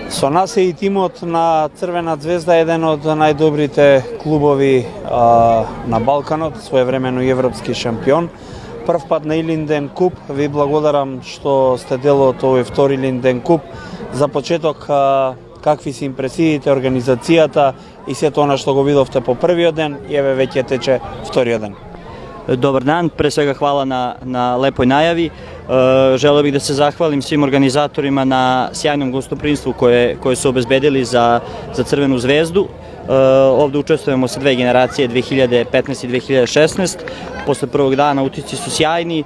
Со нас е и тимот на Црвена звезда, еден од најдобрите клубови на Балканот, своевремено и европски шампион. Прв пат на Илинден куп, ви благодарам што сте дел од овој втори Илинден куп. За почеток, какви се импресиите, организацијата и сето она што го видовте по првиот ден, и еве веќе тече вториот ден. Dobar dan, pre svega hvala na lepoj najavi. Želeo bih da se zahvalim svim organizatorima na sjajnom gostoprimstvu koje su obezbedili za Crvenu zvezdu. Ovde učestvujemo sa dve generacije, 2015 i 2016. Posle prvog dana utisci su sjajni,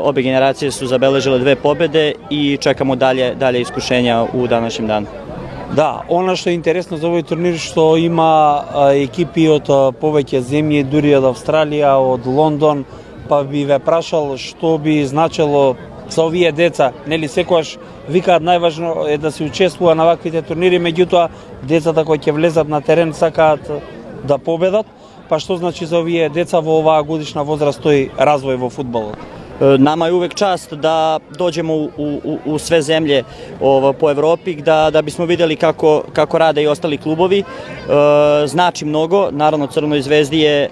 obe generacije su zabeležile dve pobede i čekamo dalje iskušenja u današnjem danu. Да, она што е интересно за овој турнир што има екипи од повеќе земји, дури од Австралија, од Лондон, па би ве прашал што би значело за овие деца, нели секогаш викаат најважно е да се учествува на ваквите турнири, меѓутоа децата кои ќе влезат на терен сакаат да победат, па што значи за овие деца во оваа годишна возраст тој развој во фудбалот? Nama je uvek čast da dođemo u sve zemlje po Evropi, da bismo videli kako rade i ostali klubovi. Znači mnogo, naravno Crvenoj zvezdi je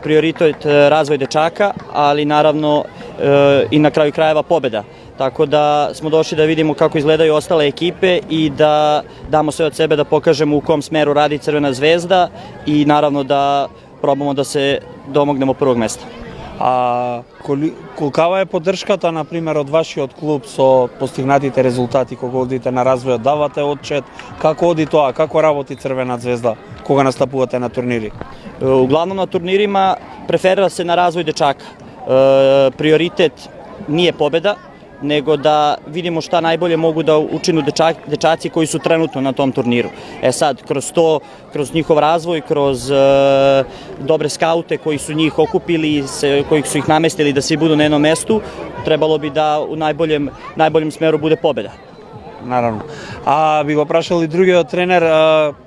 prioritet razvoj dečaka, ali naravno i na kraju krajeva pobeda. Tako da smo došli da vidimo kako izgledaju ostale ekipe i da damo sve od sebe da pokažemo u kom smeru radi Crvena zvezda i naravno da probamo da se domognemo prvog mesta. А колкава е поддршката, например, од вашиот клуб со постигнатите резултати кога одите на развојот, давате отчет, како оди тоа, како работи Црвена звезда кога настапувате на турнири? Uglavnom na turnirima preferira se na razvoj dečaka. Prioritet nije pobeda, nego da vidimo šta najbolje mogu da učinu dečaci koji su trenutno na tom turniru. Sad, kroz njihov razvoj, kroz dobre skaute koji su njih okupili, koji su ih namestili da svi budu na jednom mestu, trebalo bi da u najboljem smeru bude pobeda. Наравно. А би го прашал и другиот тренер,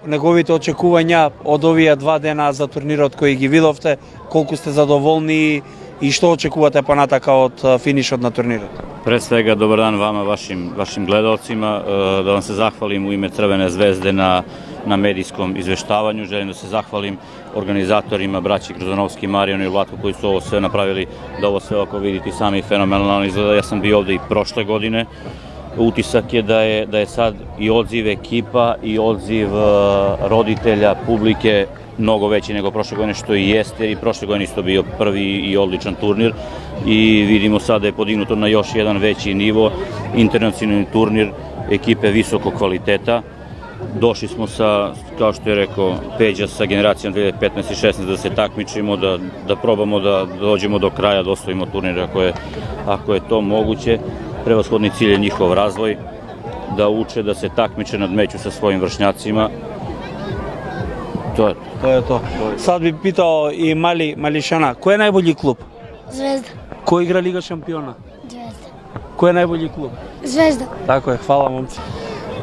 неговите очекувања од овие два дена за турнирот кои ги видовте, колку сте задоволни и што очекувате понатака од финишот на турнирот? Pre svega, dobar dan vama, vašim gledalcima, da vam se zahvalim u ime Crvene zvezde na medijskom izveštavanju. Želim da se zahvalim organizatorima, braći Gruzanovski, Marijanu i Vlatku koji su ovo sve napravili, da ovo sve ako vidite sami fenomenalno izgleda. Ja sam bio ovde i prošle godine. Utisak je da je sad i odziv ekipa i odziv roditelja, publike mnogo veći nego prošle godine, što i jeste, jer i prošle godine isto bio prvi i odličan turnir i vidimo sad da je podignuto na još jedan veći nivo, internacionalni turnir, ekipe visokog kvaliteta. Došli smo sa, kao što je rekao Peđa, sa generacijom 2015 i 2016 da se takmičimo, da probamo da dođemo do kraja, da osvojimo turnir ako je to moguće. Prevashodni cilj je njihov razvoj, da uče, da se takmiče, nadmeću sa svojim vršnjacima. To je to. Sad bi pitao i Mališana, кој е најбољи клуб? Звезда. Кој игра Лига шампиона? Звезда. Кој е најбољи клуб? Звезда. Тако е, фала момци.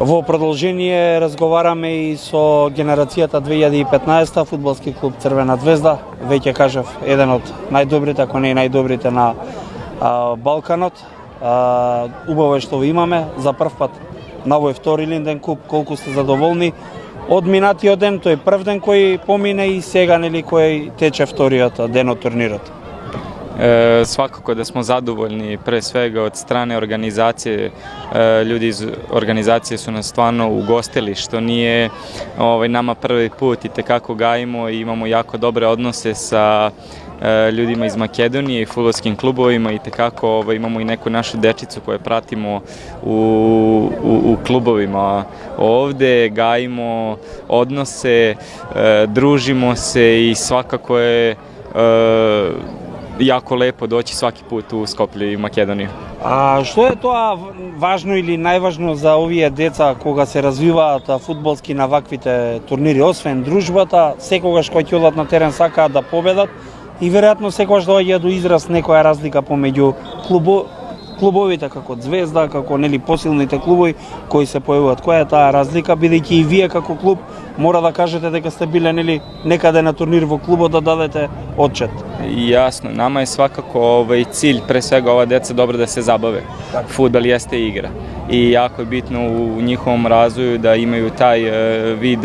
Во продолжение разговараме и со генерацијата 2015 фудбалски клуб Црвена звезда, веќе кажав, еден од најдобрите, ако не и најдобрите на Балканот. Убаво е што ви имаме за прв пат на овој втори Илинден куп, колку сте задоволни од минатиот ден, тој прв ден кој помине и сега нели кој тече вториот ден од турнирот? Svakako da smo zadovoljni pre svega od strane organizacije, ljudi iz organizacije su nas stvarno ugostili, što nije nama prvi put i tekako gajimo i imamo jako dobre odnose sa ljudima iz Makedonije i fudbalskim klubovima i tekako imamo i neku našu dečicu koju pratimo u klubovima ovde, gajimo odnose, družimo se i svakako je jako lepo doći svaki put u Skoplje i Makedoniju. А што е тоа важно или најважно за овие деца кога се развиваат фудбалски на ваквите турнири, освен дружбата, секогаш кога ќе одат на терен сакаат да победат и веројатно секогаш доаѓа до израз некоја разлика помеѓу клубовите како Звезда, како нели посилните клубови кои се појавуваат. Која е таа разлика, бидејќи и вие како клуб мора да кажете дека сте биле нели некаде на турнир во клубот да дадете отчет? Jasno, nama je svakako cilj, pre svega ova deca dobro da se zabave. Fudbal jeste igra i jako je bitno u njihovom razvoju da imaju taj vid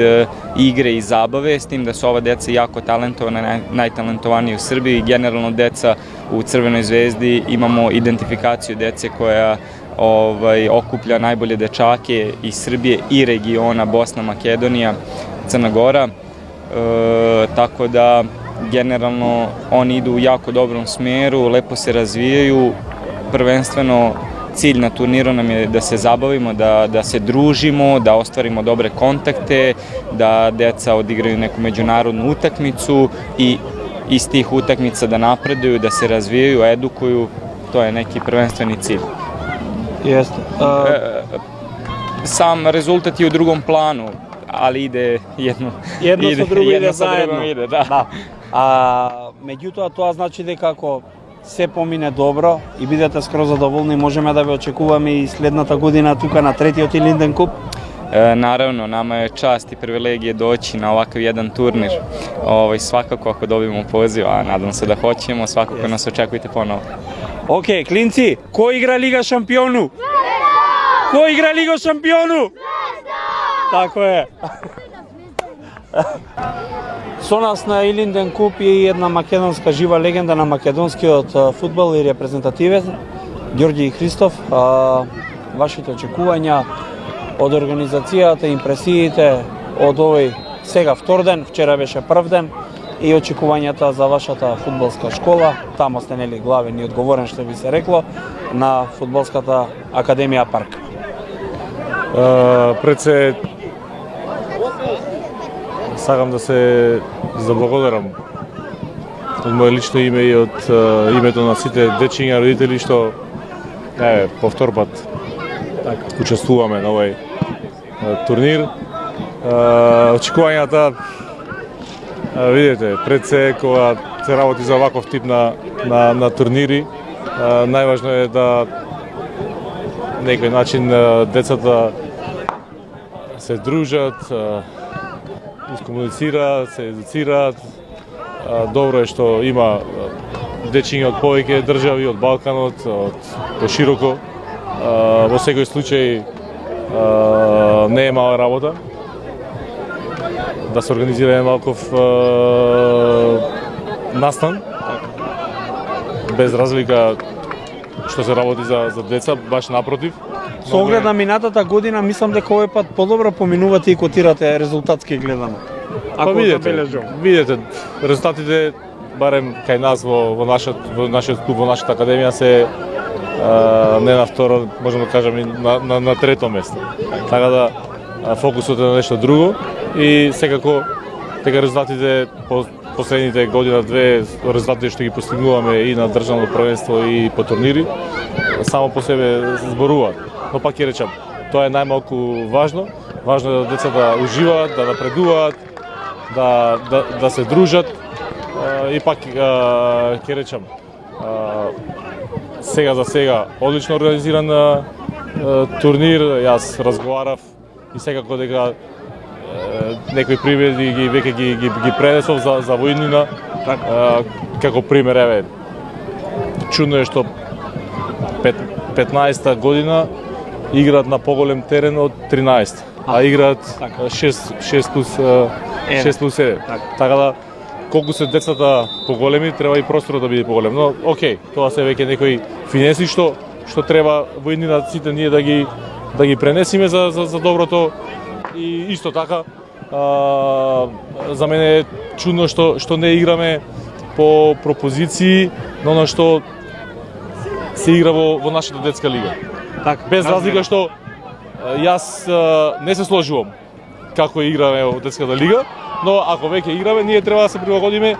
igre i zabave, s tim da su ova deca jako talentovana, najtalentovaniji u Srbiji. Generalno deca u Crvenoj zvezdi imamo identifikaciju dece koja okuplja najbolje dečake iz Srbije i regiona Bosna, Makedonija, Crna Gora, tako da generalno oni idu u jako dobrom smeru, lepo se razvijaju, prvenstveno cilj na turniru nam je da se zabavimo, da se družimo, da ostvarimo dobre kontakte, da deca odigraju neku međunarodnu utakmicu i iz tih utakmica da napreduju, da se razvijaju, edukuju, to je neki prvenstveni cilj. Jeste. Sam rezultat je u drugom planu, ali ide jedno со друго иде заедно. Да. Меѓутоа тоа значи дека ако се помине добро и бидете скроз задоволни, можеме да ве очекуваме и следната година тука на третиот Илинден куп. Naravno, nama je čast i privilegije doći na ovakav jedan turnir. Svakako ako dobijemo poziv, a nadam se da hoćemo, svakako nas očekujte ponovo. Ok, klinci, ko igra Liga šampionu? Ko igra Liga šampionu? Tako je. Со нас на Илинден куп е една македонска жива легенда на македонскиот фудбал и репрезентативен, Ѓорѓи Христов. Вашите очекувања од организацијата, импресиите од овој сега втор ден, вчера беше прв ден, и очекувањата за вашата фудбалска школа, тамо сте нели главен и одговорен, што би се рекло, на фудбалската академија Парк. Пред се сакам да се заблагодарам од моје лично име и од името на сите дечиња родители што по втор пат учествуваме на овој турнир. Очекувањата, видите, пред се кога се работи за ваков тип на турнири, најважно е да некој начин децата се дружат, искомуницираат, се едуцираат. Добро е што има дечиња од повеќе држави, од Балканот, од пошироко. Во секој случај не е мала работа да се организира малков настан, без разлика што се работи за деца, баш напротив. Со оглед на минатата година, мислам дека овој пат подобро поминувате и котирате резултатски гледано. Па видите, резултатите барем кај нас во нашиот клуб, во нашата академија се не на второ, можеме да кажеме на трето место. Така да фокусот е на нешто друго и секако дека резултатите последните година-две, резултатите што ги постигнуваме и на државно првенство и по турнири, само по себе зборуваат. Но пак ќе речам, тоа е најмалку важно. Важно е да децата уживаат, да напредуваат, да се дружат. И пак ќе речам, сега за сега одлично организиран турнир. Јас разговарав и секако дека некои примери веќе ги пренесов за војнина. Како пример, еве, чудно е што 15-та година играат на поголем терен од 13, а играат 6 плюс 7. Така да, колку се децата поголеми, треба и просторот да биде поголем. Но, окей, тоа се веќе некои финеси што треба војнина сите ние да ги пренесиме за доброто. И исто така, за мене е чудно што не играме по пропозиции на оно што се игра во нашата детска лига. Без разлика што јас не се сложувам како играме во детската лига, но ако веќе играме, ние треба да се прилагодиме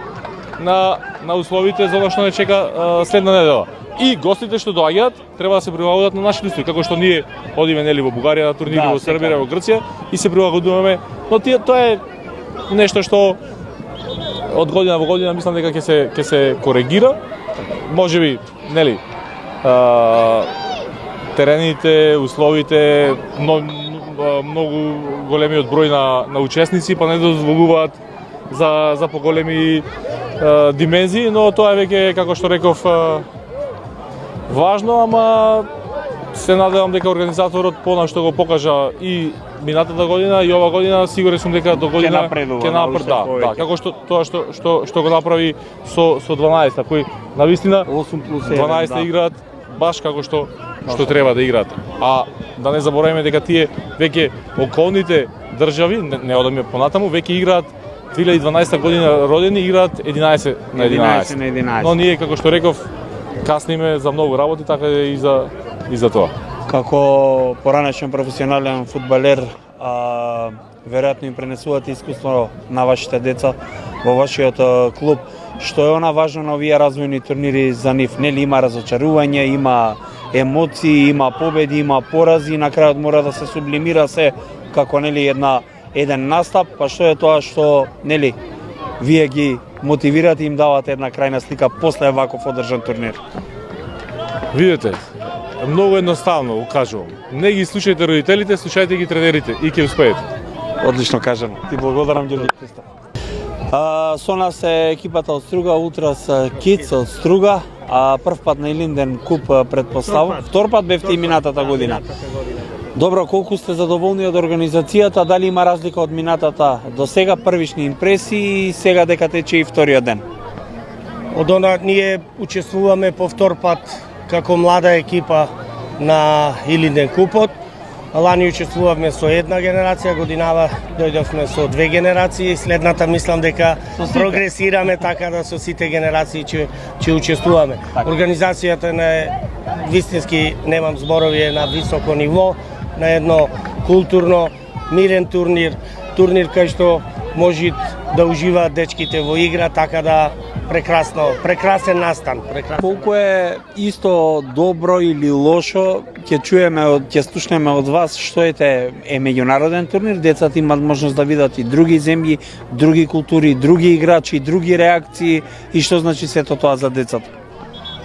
на условите за оно што не чека следна недела. И гостите што доаѓаат треба да се прилагодат на нашите услови, како што ние одиме нели во Бугарија на турнири, во Србија, во Грција и се прилагодуваме. Но тоа е нешто што од година во година мислам дека ќе се коригира. Можеби, нели, терените, условите, многу големиот број на учесници, па не дозволуваат за поголеми димензии, но тоа е веќе, како што реков, важно, ама се надевам дека организаторот понашто го покажа и минатата година и ова година, сигурен сум дека до година ќе напредува. Како што тоа што го направи со 12-та, кои навистина 12-та играат баш како што треба да играат. А да не забораваме дека тие веќе околните држави, не одаме понатаму, веќе играат 2012 година родени, играат 11 на 11. Но ние, како што реков, касниме за многу работи, така и за тоа. Како поранешен професионален фудбалер, веројатно им пренесувате искуство на вашите деца во вашиот клуб. Што е она важно на овие развојни турнири за нив? Нели има разочарување, има емоции, има победи, има порази, и на крајот мора да се сублимира се како нели еден настап, па што е тоа што нели вие ги мотивирате и им давате една крајна слика после ваков одржан турнир? Видете, многу едноставно кажувам. Не ги слушајте родителите, слушајте ги тренерите и ќе успеете. Одлично кажано. Ти благодарам, Ѓорѓе Христов. Со нас е екипата од Струга, Ултрас Кидс од Струга. Прв пат на Илинден куп предпоставам. Втор пат бевте и минатата година. Добро, колку сте задоволни од организацијата? Дали има разлика од минатата до сега, првични импресии и сега дека тече и вториот ден? Од она ние учествуваме по втор пат како млада екипа на Илинден купот. Лани учествувавме со една генерација, годинава дојдовме со две генерации, следната мислам дека прогресираме така да со сите генерации ќе учествуваме. Организацијата на вистински, немам зборови, е на високо ниво, на едно културно, мирен турнир кај што може да уживаат дечките во игра, така да прекрасен настан. Колку е исто добро или лошо, ќе слушнеме од вас, што е меѓународен турнир, децата имаат можност да видат и други земји, други култури, други играчи, други реакции, и што значи сето тоа за децата?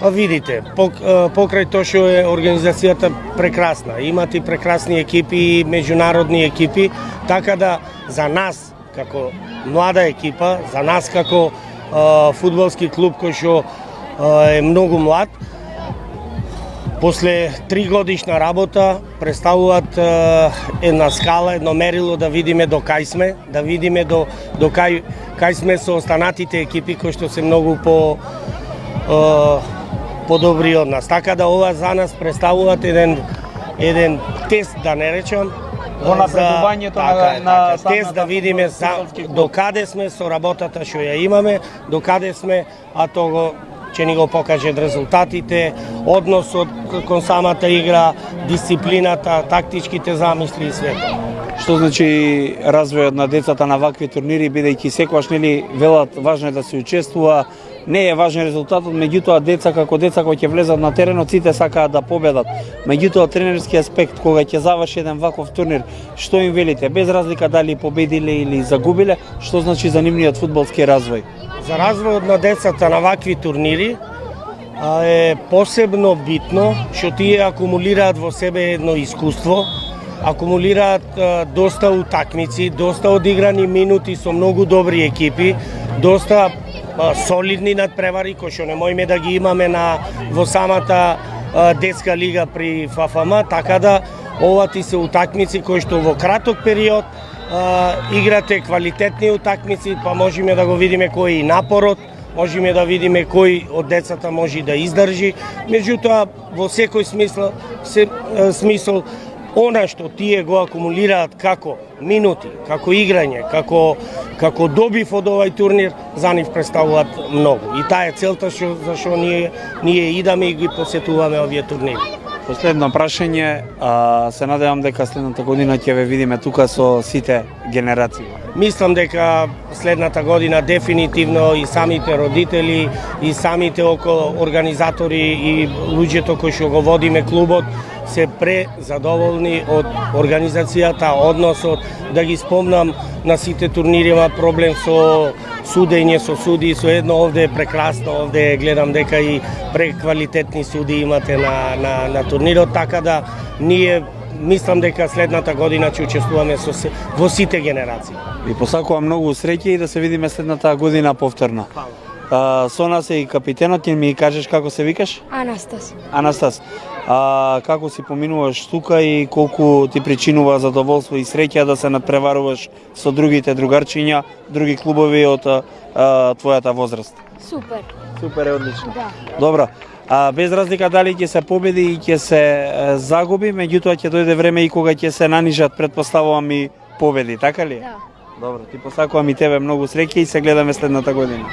Видите, покрај тоа што е организацијата прекрасна, имате прекрасни екипи, меѓународни екипи, така да за нас како млада екипа, за нас како фудбалски клуб кој што е многу млад, после 3 годишна работа представуваат една скала, едно мерило да видиме до кај сме, да видиме до кај сме со останатите екипи кои што се многу подобри од нас. Така да ова за нас представуваат еден тест, да не речам, во напредувањето на тест да видиме до каде сме со работата што ја имаме, до каде сме, а тоа ќе ни го покажат резултатите, односот кон самата игра, дисциплината, тактичките замисли и све. Што значи развојот на децата на вакви турнири, бидејќи секогаш нели велат важно е да се учествува, не е важен резултатот, меѓутоа деца како деца кои ќе влезат на теренот, сите сакаат да победат. Меѓутоа тренерски аспект, кога ќе заврши еден ваков турнир, што им велите, без разлика дали победиле или загубиле, што значи за нивниот фудбалски развој? За развојот на децата на вакви турнири е посебно битно што тие акумулираат во себе едно искуство, акумулираат доста утакмици, доста одиграни минути со многу добри екипи, доста солидни надпревари кои што не можеме да ги имаме во самата детска лига при ФФМ, така да ова ти се утакмици кои што во краток период играте квалитетни утакмици, па можеме да го видиме кој е напорот, можеме да видиме кој од децата може да издржи, меѓутоа во секој смисол она што тие го акумулираат како минути, како играње, како добив од овај турнир, за нив представуваат многу. И таа е целта за што ние идаме и ги посетуваме овие турнири. Последно прашање, се надевам дека следната година ќе ве видиме тука со сите генерации. Мислам дека следната година дефинитивно и самите родители и самите околу организатори и луѓето кои што го водиме клубот се презадоволни од организацијата, односот, да ги спомнам, на сите турнири има проблем со судење, со суди, со едно овде е прекрасно, овде гледам дека и преквалитетни суди имате на турнирот, така да ние мислам дека следната година ќе учествуваме во сите генерации. Ви посакувам многу среќа и да се видиме следната година повторно. Со нас е и капитенот, ќе ми кажеш како се викаш? Анастас. Анастас, како си поминуваш тука и колку ти причинува задоволство и среќа да се надпреваруваш со другите другарчиња, други клубови од твојата возраст? Супер. Супер, е одлично. Да. Добро. Без разлика дали ќе се победи и ќе се загуби, меѓутоа ќе дојде време и кога ќе се нанижат, претпоставувам, и победи, така ли? Да. Добро, ти посакувам и тебе многу среќа и се гледаме следната година.